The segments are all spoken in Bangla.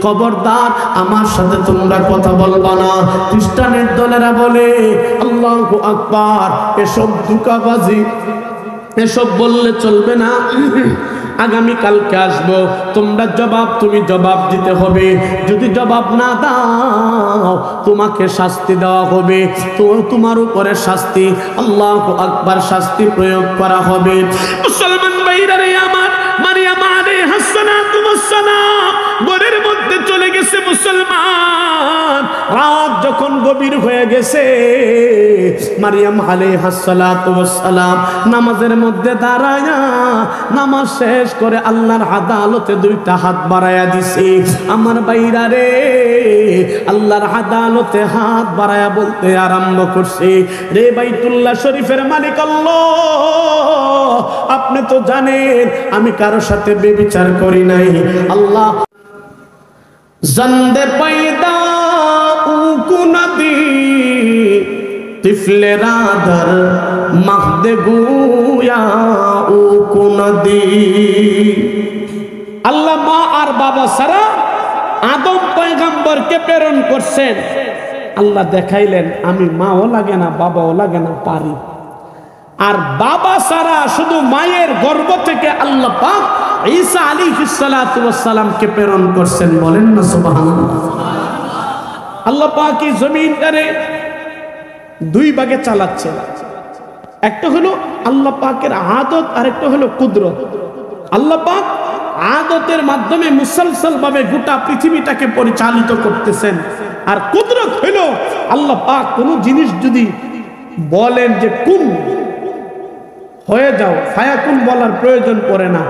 খবরদার আমার সাথে তোমরা কথা বলবা না। খ্রিস্টানের দলেরা বলে আল্লাহু আকবার, এসব ধোঁকাবাজি, এসব বললে চলবে না। আগামী কালকে আসবো, তোমরা তুমি জবাব দিতে হবে। যদি জবাব না দাও তোমাকে শাস্তি দেওয়া হবে, তোমার উপরে শাস্তি, আল্লাহু আকবার, শাস্তি প্রয়োগ করা হবে। মুসলমান ভাইরা রে আমার, মারিয়াম আলাইহিস সালাতু ওয়াস সালাম ঘরের মধ্যে চলে গেছে। মুসলমান, রাত যখন গভীর হয়ে গেছে, মারিয়াম আলাইহিস সালাতু ওয়াস সালাম নামাজের মধ্যে দাঁড়ায়া নামাজ শেষ করে আল্লাহর আদালতে দুইটা হাত বাড়ায়া দিছে। আমার বাইরা রে, আল্লাহর আদালতে হাত বাড়ায়া বলতে আরম্ভ করছে, রে বাইতুল্লাহ শরীফের মালিক আল্লাহ, আপনি তো জানেন আমি কারোর সাথে বেবিচার করি নাই। আল্লাহ জন্দে পয়দা উকু নদী তিফলে রাধার মাহদে গুয়া উকু নদী। আল্লাহ মা আর বাবা ছাড়া আদম পয়গম্বরকে প্রেরণ করছেন। আল্লাহ দেখাইলেন আমি মাও লাগে না বাবাও লাগে না, পারি। আর বাবা ছাড়া শুধু মায়ের গর্ভ থেকে আল্লাহ পাক ঈসা আলাইহিস সালাতু ওয়াস সালামকে প্রেরণ করছেন। বলেন না সুবহানাল্লাহ। আল্লাহ পাক এই জমিনটারে দুই ভাগে চালাচ্ছেন। একটা হলো আল্লাহ পাকের আদত, আর একটা হলো কুদরত। আল্লাহ পাক আদতের মাধ্যমে মুসলসল ভাবে গোটা পৃথিবীটাকে পরিচালিত করতেছেন। আর কুদরত হলো আল্লাহ পাক কোনো জিনিস যদি বলেন যে কুন হয়ে যাও, ফায়াকুন বলার প্রয়োজন পড়ে না,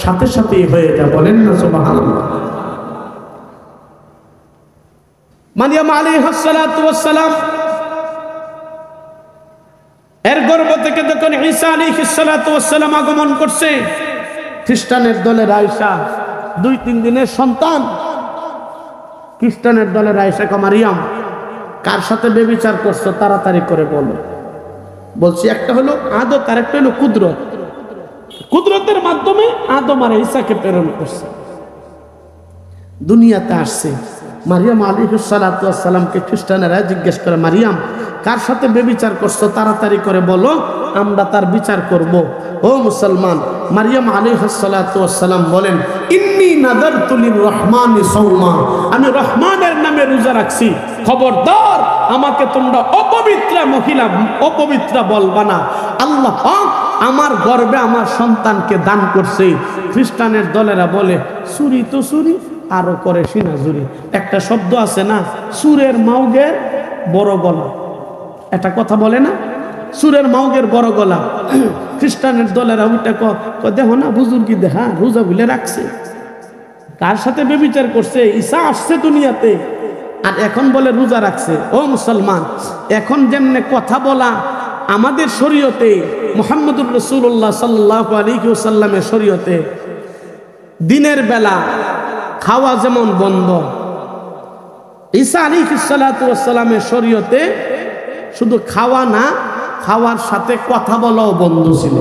সাথে সাথেই হয়ে যায়। বলেন না সুবহানাল্লাহ। মারিয়াম আলাইহিস সালাতু ওয়াস সালাম এর গর্ভ থেকে যখন ঈসা আলাইহিস সালাতু ওয়াস সালাম আগমন করছে, খ্রিস্টানের দলের আয়েশা 2-3 দিনের সন্তান। খ্রিস্টানের দলের আয়েশা কে মারিয়াম কার সাথে বেবিচার করছো তাড়াতাড়ি করে বলো। বলছি একটা হলো আদত, আর একটা হলো কুদরত। কুদরতের মাধ্যমে আদম আর ঈসাকে প্রেরণ করছে, দুনিয়াতে আসছে। মারিয়াম আলাইহিস সালাতু ওয়াস সালামকে খ্রিস্টানেরা জিজ্ঞেস করে, মারিয়াম কার সাথে বেবিচার করছো তাড়াতাড়ি করে বলো, আমরা তার বিচার করব। ও মুসলমান, মারিয়াম আলাইহিস সালাতু ওয়াস সালাম বলেন, ইন্নী নাযারতু লির-রহমানি সাওমা, আমি রহমানের নামে রোজা রাখছি। খবরদার আমাকে তোমরা অপবিত্রা মহিলা, অপবিত্রা বলবা না। আল্লাহ পাক আমার গর্ভে আমার সন্তানকে দান করছে। খ্রিস্টানের দলেরা বলে চুরি তো চুরি, আরো করে সিনাজুরি। একটা শব্দ আছে না, সুরের মাউগের বড় গলা, এটা কথা বলে না, সুরের মাউগের বড় গলা। খ্রিস্টানের দলেরা ওইটা দেখো না, বুজুর্গি দেখা রোজা ভুলে রাখছে। কার সাথে বেবিচার করছে? ঈসা আসছে দুনিয়াতে, আর এখন বলে রোজা রাখছে। ও মুসলমান, এখন যেমনে কথা বলা আমাদের শরীয়তে, মুহাম্মদুর রাসূলুল্লাহ সাল্লাল্লাহু আলাইহি ওয়াসাল্লামের শরীয়তে দিনের বেলা খাওয়া যেমন বন্ধ, ঈসা আলাইহিস সালাতু ওয়াস সালামের শরীয়তে শুধু খাওয়া না, খাওয়ার সাথে কথা বলাও বন্ধ ছিল।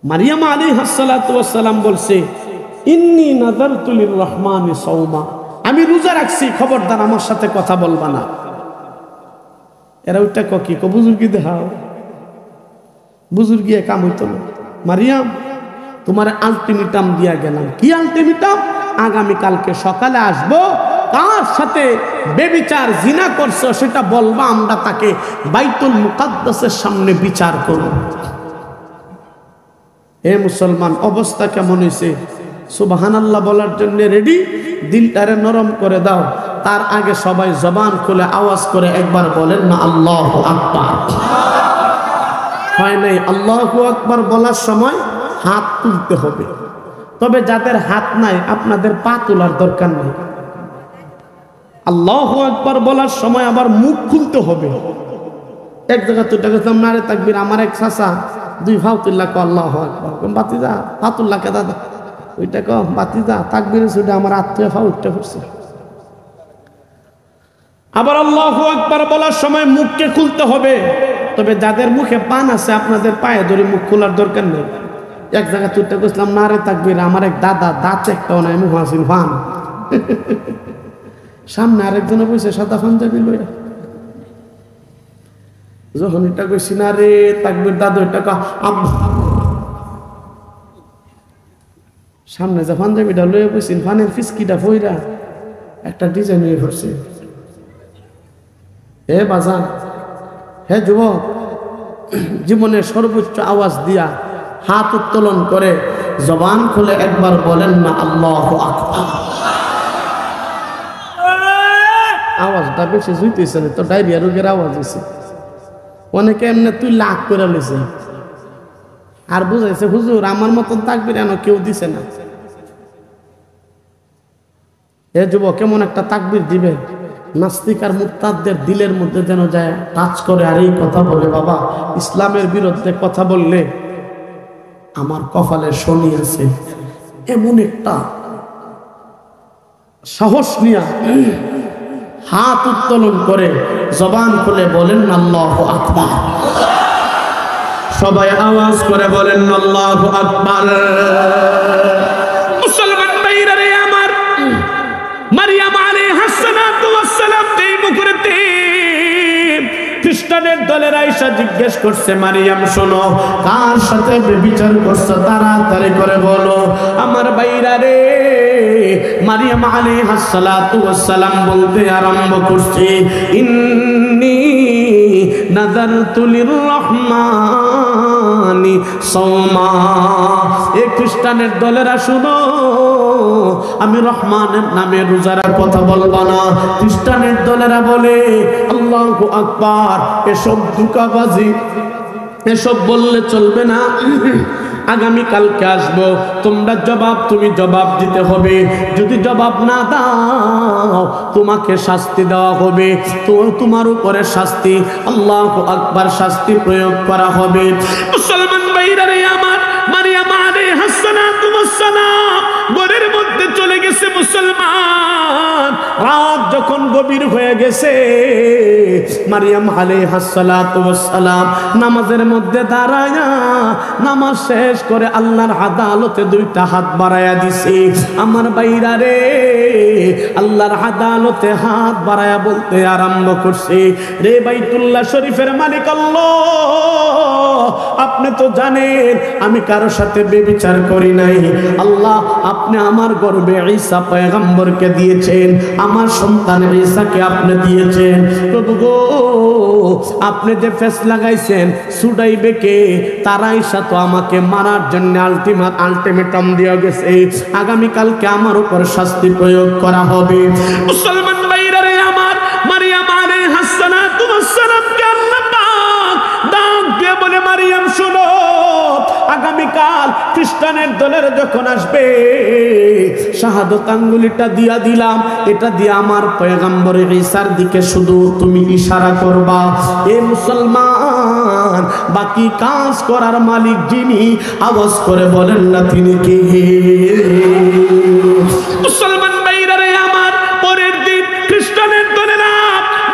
মারিয়াম আলাইহিস সালাতু ওয়াস সালাম বলছে, ইন্নী নাযারতু লির-রহমানি সাওমা, আমি রোজা রাখছি, খবরদার আমার সাথে কথা বলবা না। এরা ওইটা কি বুজুর্গি দেখাও, বুজুর্গি কাম হইতো না। মারিয়াম তোমার আলটিমেটাম দিয়া গেলাম। কি আলটিমেটাম? আগামী কালকে সকালে আসবো, কার সাথে বেবিচার জিনা করছো সেটা বলবা, আমরা তাকে বাইতুল মুকাদ্দাসের সামনে বিচার করব। হে মুসলমান, অবস্থা কেমন হয়েছে? সুবহানাল্লাহ বলার জন্য রেডি? দিলটারে নরম করে দাও। তার আগে সবাই জবান খুলে আওয়াজ করে একবার বলেন না আল্লাহু আকবার। হয় নাই? আল্লাহু আকবার বলার সময় হাত তুলতে হবে। তবে যাদের হাত নাই আপনাদের পা তোলার দরকার নেই। আল্লাহু আকবার বলার সময় আবার মুখ খুলতে হবে। এক জায়গা তো দেখলাম নারে তাকবীর, আমার এক চাচা 2 ভাও তুল্লা কো আল্লাহু আকবার, বাতিজা ফাতুল্লাহ কে দাদা ওইটা কো বাতিজা তাকবীরের সুদে আমার আত্মীয় ভাও উঠতে পড়ছে। আবার আল্লাহু আকবার বলার সময় মুখকে খুলতে হবে। তবে যাদের মুখে পান আছে আপনাদের পায়ে ধরে মুখ খোলার দরকার নেই। এক জায়গা তুইটা কইছিলাম না রে তাকবীর, আমার এক দাদা দাঁত একটাও নাই, মুখ হাসিন ফান। সামনে আরেকজনে বসে সাদা পাঞ্জাবি লইয়া, যখন এটা কইছি না রে তাকবীর দাদু, এটা সামনে যে পাঞ্জাবিটা লইয়া বসছেন ফানের ফিসকিটা ফইরা একটা ডিজাইন হয়ে পড়ছে। হে বাজান, হে যুবক, জীবনের সর্বোচ্চ আওয়াজ দিয়া হাত উত্তোলন করে জবান খুলে একবার বলেন না আল্লাহু আকবার। আওয়াজটা বেশি জুইতেছে না তো, ডায়রিয়া রোগের আওয়াজ হয়েছে। অনেকে এমনি তুই লাখ করে লইছে আর বুঝাইছে হুজুর আমার মতন তাকবীর এন কেউ দিছে না। এ যুবক, কেমন একটা তাকবীর দিবে নাস্তিক আর মুরতাদদের দিলের মধ্যে যেন যায় টাচ করে, আর এই কথা বলে বাবা ইসলামের বিরুদ্ধে কথা বললে আমার কপালে শনি আছে, এমন একটা সাহস নিয়া হাত উত্তোলন করে জবান খুলে বলেন আল্লাহু আকবার। সবাই আওয়াজ করে বলেন আল্লাহু আকবার। মুসলমান ভাইরা রে আমার, মারিয়াম আলাইহিস সালাতু ওয়াস সালাম এই মুহূর্তে খ্রিস্টানের দলের আয়েশা জিজ্ঞেস করছে, মারিয়াম শোনো, কার সাথে ব্যভিচার করছো তাড়াতাড়ি করে বলো। আমার ভাইরা রে, মারিয়াম আলাইহিস সালাতু ওয়াস সালাম বলতে আরম্ভ করছে, ইন্নী নাযারতু লিররহমানি সাওমা। এই খ্রিস্টানের দলেরা শুনো, আমি রহমানের নামে রোজার কথা বলবো না। খ্রিস্টানের দলেরা বলে আল্লাহু আকবার, এসব ধোঁকাবাজি, এসব বললে চলবে না। আগামী কালকে আসবো, তোমরা তুমি জবাব দিতে হবে। যদি জবাব না দাও তোমাকে শাস্তি দেওয়া হবে, তো তোমার উপরে শাস্তি, আল্লাহু আকবার, শাস্তি প্রয়োগ করা হবে। মুসলমান ভাইরা রে আমার, মারিয়াম আলাইহিস সালাতু ওয়াস সালাম ঘরের মধ্যে চলে গেছে। মুসলমান, রাত যখন গভীর হয়ে গেছে, মারিয়াম আলাইহিস সালাতু ওয়াস সালাম নামাজের মধ্যে দাঁড়ায়া নামাজ শেষ করে আল্লাহর আদালতে দুইটা হাত বাড়ায়া দিছে। আমার ভাইরা রে, আল্লাহর আদালতে হাত বাড়ায়া বলতে আরম্ভ করছে, রে বাইতুল্লাহ শরীফের মালিক আল্লাহ, আপনি তো জানেন আমি কারো সাথে ব্যভিচার করি নাই। আল্লাহ, আপনি আমার গর্ভে ঈসা পয়গম্বরকে দিয়েছেন, আমার সন্তান ঈসাকে আপনি দিয়েছেন। প্রভু গো, আপনি যে ফেস লাগাইছেন ছুটাইবে কে? তারা ঈসা তো আমাকে মারার জন্য আলটিমেটাম দিয়ে গেছে, আগামীকালকে আমার উপর শাস্তি প্রয়োগ করা হবে। মুসলমান ভাইরা রে আমার, মারিয়াম আলাইহিস সালাতু ওয়াস সালামকে আল্লাহ পাক ডাক দিয়ে বলে, মারিয়াম শোনো, আগামীকাল খ্রিস্টানের দলের যখন আসবে, শাহাদত আঙ্গুলিটা দিয়া দিলাম, এটা দিয়ে আমার পয়গম্বর ঈসার দিকে শুধু তুমি ইশারা করবা। এ মুসলমান, বাকি কাজ করার মালিক যিনি, আওয়াজ করে বলেন না তিনি কে? মুসলমান ভাইরা রে আমার, পরের দিন খ্রিস্টানের দলেরা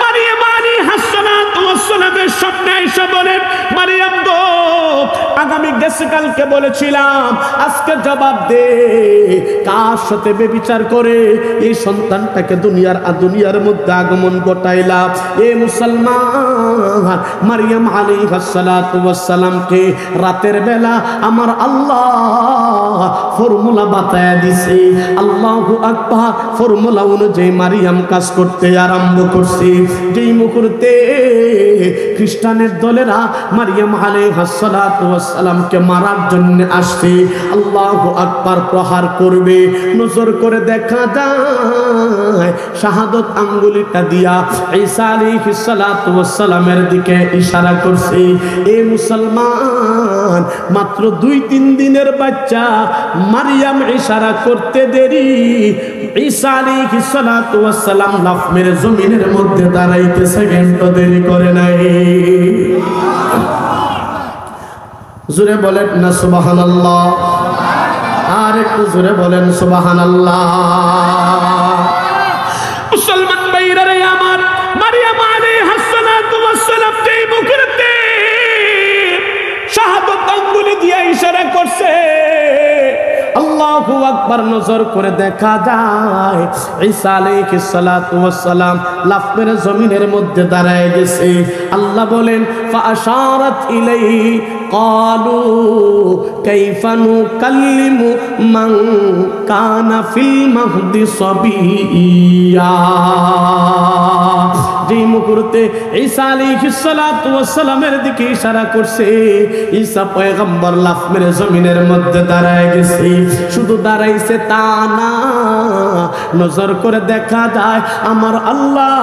মারিয়াম আলাইহিস সালাতু ওয়াস সালামের সামনে এসে বলেন, মারিয়াম গো, আগামী কালকে বলেছিলাম, আজকে জবাব দে, কার সাথে ব্যভিচার করে এই সন্তানটাকে দুনিয়ার মধ্যে আগমন ঘটাইলা? এ মুসলমান, মারিয়াম আলাইহিস সালাতু ওয়াস সালামকে রাতের বেলা আমার আল্লাহ ফর্মুলা বাতায়া দিছে। আল্লাহু আকবার, ফর্মুলা অনুযায়ী মারিয়াম কাজ করতে আরম্ভ করছে। যেই মুহূর্তে খ্রিস্টানের দলেরা মারিয়াম আলাইহিস সালাতু ওয়াস সালামকে মারার জন্য আসছে, আল্লাহু আকবার প্রহার করবে, নজর করে দেখা যায় শাহাদত আঙ্গুলিটা দিয়া ঈসা আলাইহিস সালাতু ওয়াস সালামের দিকে ইশারা করছে। এ মুসলমান, মাত্র 2-3 দিনের বাচ্চা, মারিয়াম ইশারা করতে দেরি, ঈসা আলাইহিস সালাতু ওয়াস সালাম লাফ মেরে জমিনের মধ্যে দাঁড়াইতে সেকেন্ড দেরি করে নাই। জোরে বলেন না সুবহানাল্লাহ, আর একটু জোরে বলেন সুবহানাল্লাহ। মুসলমান ভাইরা রে আমার, মারিয়াম আলাইহিস সালাতু ওয়াস সালাম যেই মুখেতে শাহাদত আঙ্গুলি দিয়ে ইশারা করছে, একবার নজর করে দেখা যায় ঈসা আলাইহিস সালাতু ওয়াস সালাম লাফ মেরে জমিনের মধ্যে দাঁড়ায় গেছে। আল্লাহ বলেন ফাআশারাত ইলাইহি ক্বালু কাইফা নুকাল্লিমু মান কানা ফিল মাহদি সাবিয়্যা। যেই মুহূর্তে ঈসা আলাইহিস সালাতু ওয়াস সালামের দিকে ইশারা করছে, ঈসা পয়গম্বর লাফ মেরে জমিনের মধ্যে দাঁড়ায় গেছে। শুধু দাঁড়াইছে তা না, নজর করে দেখা যায় আমার আল্লাহ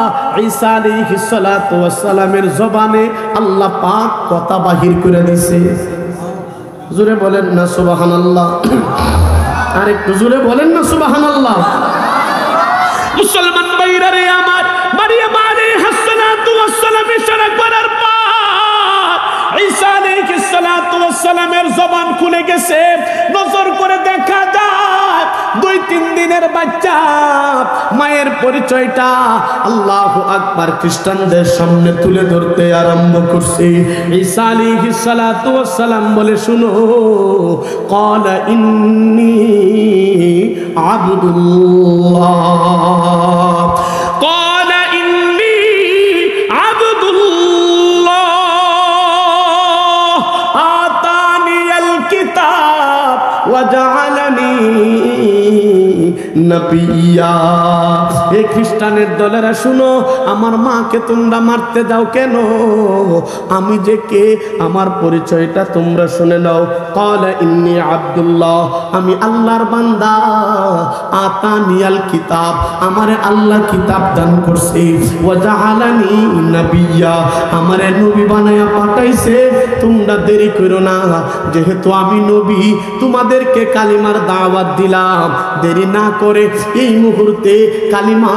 ঈসা আলাইহিস সালাতু ওয়াস সালামের জবানে আল্লাহ পাক কথা বাহির করে দিয়েছে। জোরে বলেন না সুবহানাল্লাহ। আর একটু জোরে বলেন না সুবহানাল্লাহ। মুসলমান ভাইরা রে আমার, মারিয়াম আলাইহিস সালাতু ওয়াস সালাম ইশারা করার পর ঈসা আলাইহিস সালাতু ওয়াস সালামের জবান খুলে গেছে। নজর করে দেখা যায় 2-3 দিনের বাচ্চা মায়ের পরিচয়টা আল্লাহু আকবার খ্রিস্টানদের সামনে তুলে ধরতে আরম্ভ করছে। ঈসা আলাইহিস সালাতু ওয়াস সালাম বলে শুনো, ক্বালা ইন্নী আবদুল্লাহ, ক্বালা ইন্নী আবদুল্লাহ আতানিয়াল কিতাব ওয়া জাআলানি নবিয়্যা। এই খ্রিস্টানের দলেরা শুনো, আমার মাকে তোমরা মারতে যাও কেন? আমি যে কে আমার পরিচয়টা তোমরা শুনে নাও। ক্বালা ইন্নী আব্দুল্লাহ, আমি আল্লাহর বান্দা। আতানিয়াল কিতাব, আমারে আল্লাহ কিতাব দান করছে। ওয়া জাআলানি নবিয়্যা, আমারে নবী বানায়া পাঠাইছে। তোমরা দেরি করো না, যেহেতু আমি নবী তোমাদেরকে কালিমার দাওয়াত দিলাম। দেরি না করে এই মুহূর্তে কালিমা